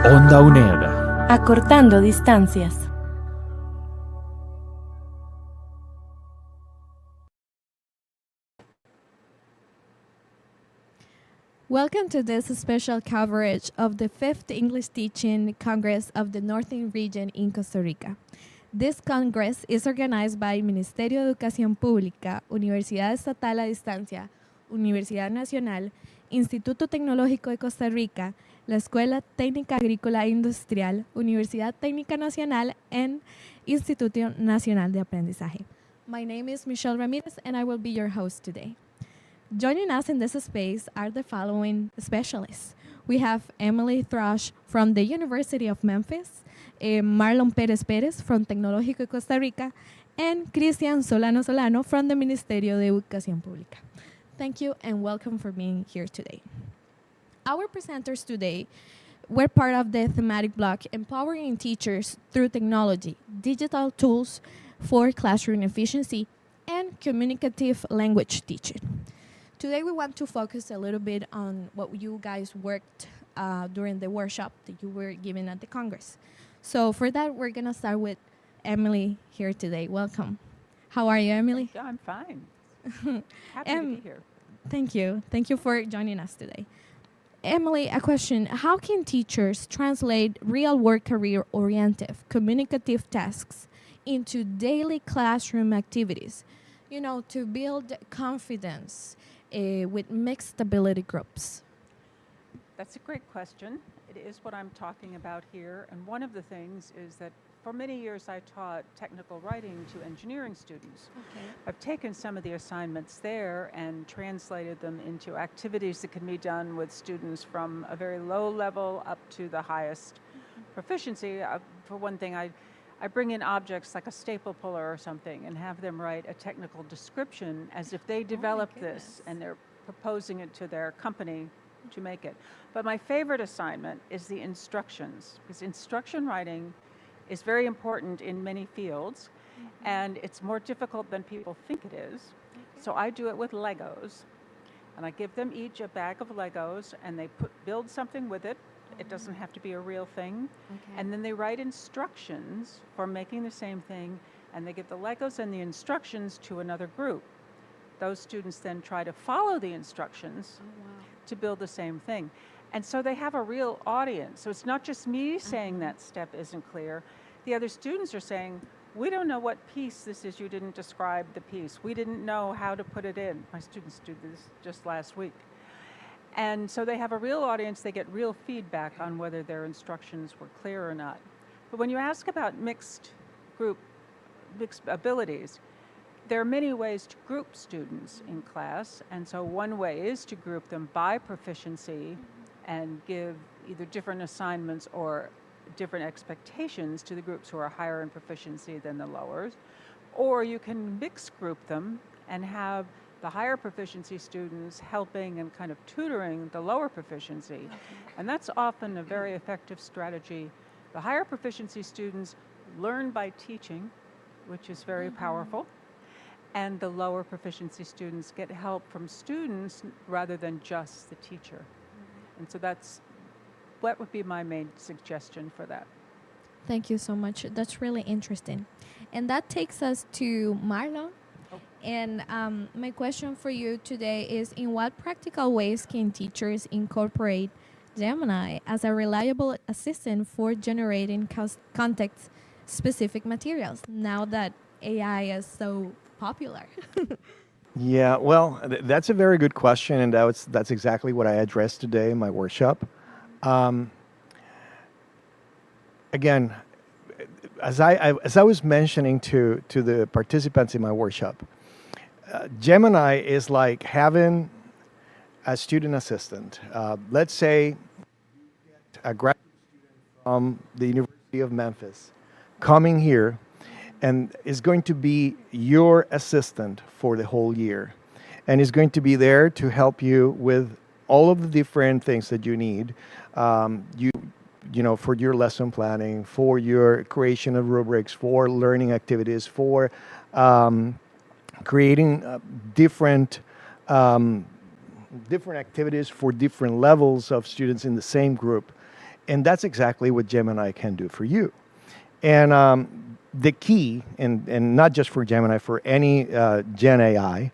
Onda UNED. Acortando distancias. Welcome to this special coverage of the 5th English Teaching Congress of the Northern Region in Costa Rica. This Congress is organized by Ministerio de Educación Pública, Universidad Estatal a Distancia, Universidad Nacional, Instituto Tecnológico de Costa Rica, la Escuela Técnica Agrícola e Industrial, Universidad Técnica Nacional, and Instituto Nacional de Aprendizaje. My name is Michelle Ramirez, and I will be your host today. Joining us in this space are the following specialists. We have Emily Thrush from the University of Memphis, Marlon Pérez Pérez from Tecnológico de Costa Rica, and Cristian Solano Solano from the Ministerio de Educación Pública. Thank you and welcome for being here today. Our presenters today were part of the thematic block Empowering Teachers Through Technology, Digital Tools for Classroom Efficiency, and Communicative Language Teaching. Today we want to focus a little bit on what you guys worked during the workshop that you were given at the Congress. So for that, we're going to start with Emily here today. Welcome. How are you, Emily? I'm fine. Happy to be here. Thank you. Thank you for joining us today. Emily, a question. How can teachers translate real-world career-oriented communicative tasks into daily classroom activities, to build confidence with mixed ability groups? That's a great question. It is what I'm talking about here. And one of the things is that for many years I taught technical writing to engineering students. Okay. I've taken some of the assignments there and translated them into activities that can be done with students from a very low level up to the highest proficiency. For one thing, I bring in objects like a staple puller or something and have them write a technical description as if they developed this and they're proposing it to their company to make it. But my favorite assignment is the instructions, because instruction writing is very important in many fields, and it's more difficult than people think it is. So I do it with Legos, and I give them each a bag of Legos, and they build something with it. It doesn't have to be a real thing. Okay. And then they write instructions for making the same thing, and they give the Legos and the instructions to another group. Those students then try to follow the instructions to build the same thing. And so they have a real audience. So it's not just me saying that step isn't clear. The other students are saying, we don't know what piece this is. You didn't describe the piece. We didn't know how to put it in. My students did this just last week. And so they have a real audience. They get real feedback on whether their instructions were clear or not. But when you ask about mixed abilities, there are many ways to group students in class. And so one way is to group them by proficiency and give either different assignments or different expectations to the groups who are higher in proficiency than the lowers. Or you can mix group them and have the higher proficiency students helping and kind of tutoring the lower proficiency. And that's often a very effective strategy. The higher proficiency students learn by teaching, which is very powerful. And the lower proficiency students get help from students rather than just the teacher. And so what would be my main suggestion for that. Thank you so much. That's really interesting. And that takes us to Marlon. Oh. And my question for you today is, in what practical ways can teachers incorporate Gemini as a reliable assistant for generating context-specific materials now that AI is so popular? Yeah, well, that's a very good question, and that's exactly what I addressed today in my workshop. Again, as I was mentioning to the participants in my workshop, Gemini is like having a student assistant. Let's say a graduate student from the University of Memphis coming here and is going to be your assistant for the whole year, and is going to be there to help you with all of the different things that you need. For your lesson planning, for your creation of rubrics, for learning activities, for creating different activities for different levels of students in the same group. And that's exactly what Gemini can do for you. And the key, and not just for Gemini, for any Gen AI,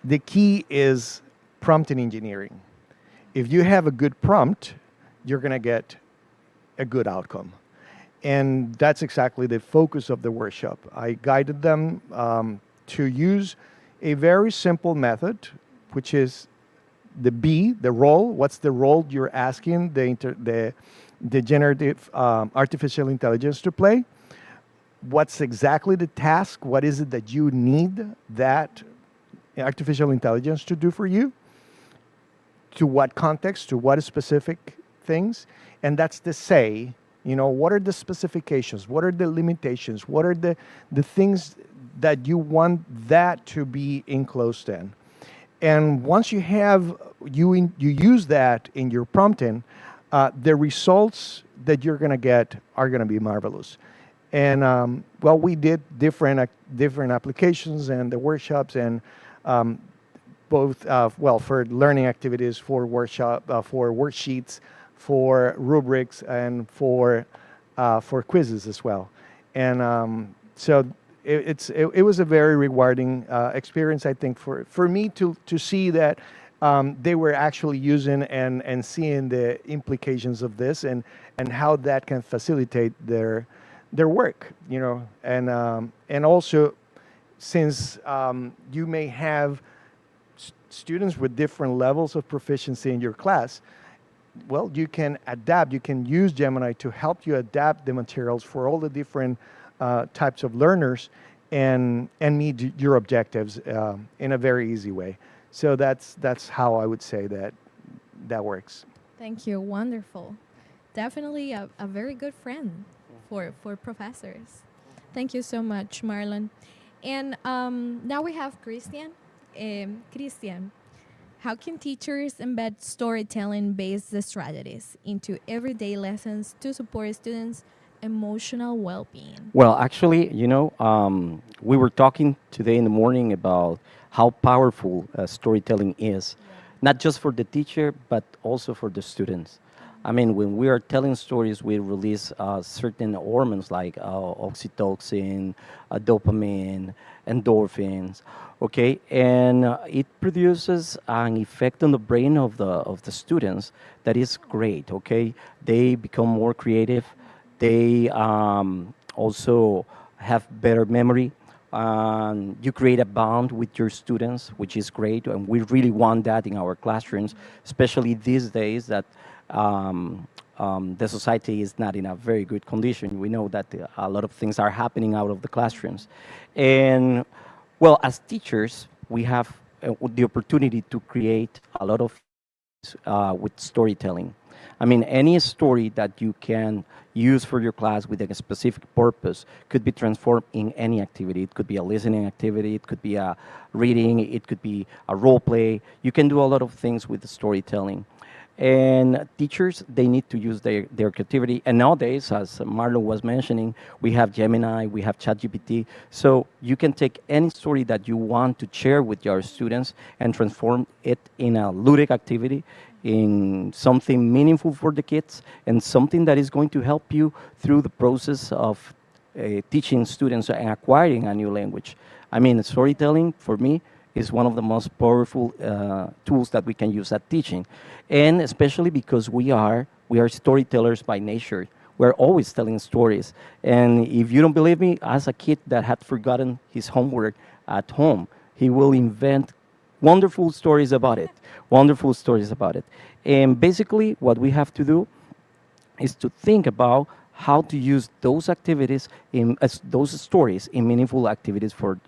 the key is prompt engineering. If you have a good prompt, you're going to get a good outcome. And that's exactly the focus of the workshop. I guided them to use a very simple method, which is the B, the role. What's the role you're asking the generative artificial intelligence to play? What's exactly the task? What is it that you need that artificial intelligence to do for you? To what context? To what specific things? And that's the say. What are the specifications? What are the limitations? What are the things that you want that to be enclosed in? And once you have, you use that in your prompting, the results that you're going to get are going to be marvelous. And we did different applications and the workshops, and both for learning activities, for for worksheets, for rubrics, and for quizzes as well. And so it was a very rewarding experience, I think, for me to see that they were actually using and seeing the implications of this, and how that can facilitate their work, and also, since you may have students with different levels of proficiency in your class, well, you can adapt. You can use Gemini to help you adapt the materials for all the different types of learners, and meet your objectives in a very easy way. So that's how I would say that works. Thank you. Wonderful. Definitely a very good friend for professors. Thank you so much, Marlon. And now we have Christian. Christian, how can teachers embed storytelling-based strategies into everyday lessons to support students' emotional well-being? Well, actually, we were talking today in the morning about how powerful storytelling is, not just for the teacher, but also for the students. I mean, when we are telling stories, we release certain hormones like oxytocin, dopamine, endorphins. Okay, and it produces an effect on the brain of the students that is great. Okay, they become more creative. They also have better memory. You create a bond with your students, which is great, and we really want that in our classrooms, especially these days that the society is not in a very good condition. We know that a lot of things are happening out of the classrooms. And, well, as teachers, we have the opportunity to create a lot of with storytelling. I mean, any story that you can use for your class with a specific purpose could be transformed in any activity. It could be a listening activity, it could be a reading, it could be a role play. You can do a lot of things with the storytelling. And teachers, they need to use their creativity. And nowadays, as Marlon was mentioning, we have Gemini, we have ChatGPT. So you can take any story that you want to share with your students and transform it in a ludic activity, in something meaningful for the kids, and something that is going to help you through the process of teaching students and acquiring a new language. I mean, storytelling, for me, is one of the most powerful tools that we can use at teaching. And especially because we are storytellers by nature. We're always telling stories. And if you don't believe me, as a kid that had forgotten his homework at home, he will invent wonderful stories about it. Wonderful stories about it. And basically, what we have to do is to think about how to use those activities those stories in meaningful activities for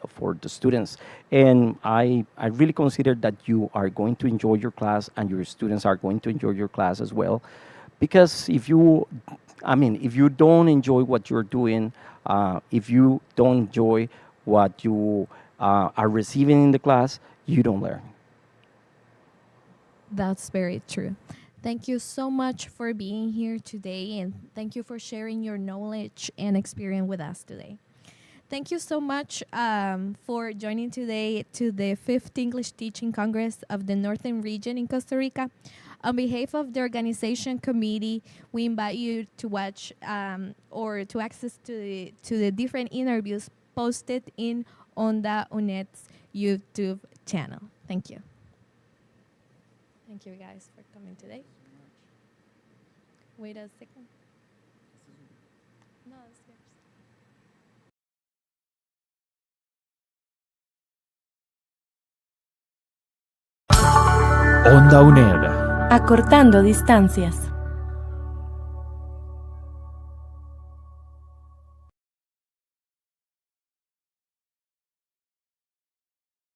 the students. And I really consider that you are going to enjoy your class, and your students are going to enjoy your class as well. Because if you don't enjoy what you're doing, if you don't enjoy what you are receiving in the class, you don't learn. That's very true. Thank you so much for being here today, and thank you for sharing your knowledge and experience with us today. Thank you so much for joining today to the 5th English Teaching Congress of the Northern Region in Costa Rica. On behalf of the organization committee, we invite you to watch or to access to the different interviews posted in Onda UNED's YouTube channel. Thank you. Thank you guys for coming today. Wait a second. No, it's yours. Onda UNED. Acortando distancias.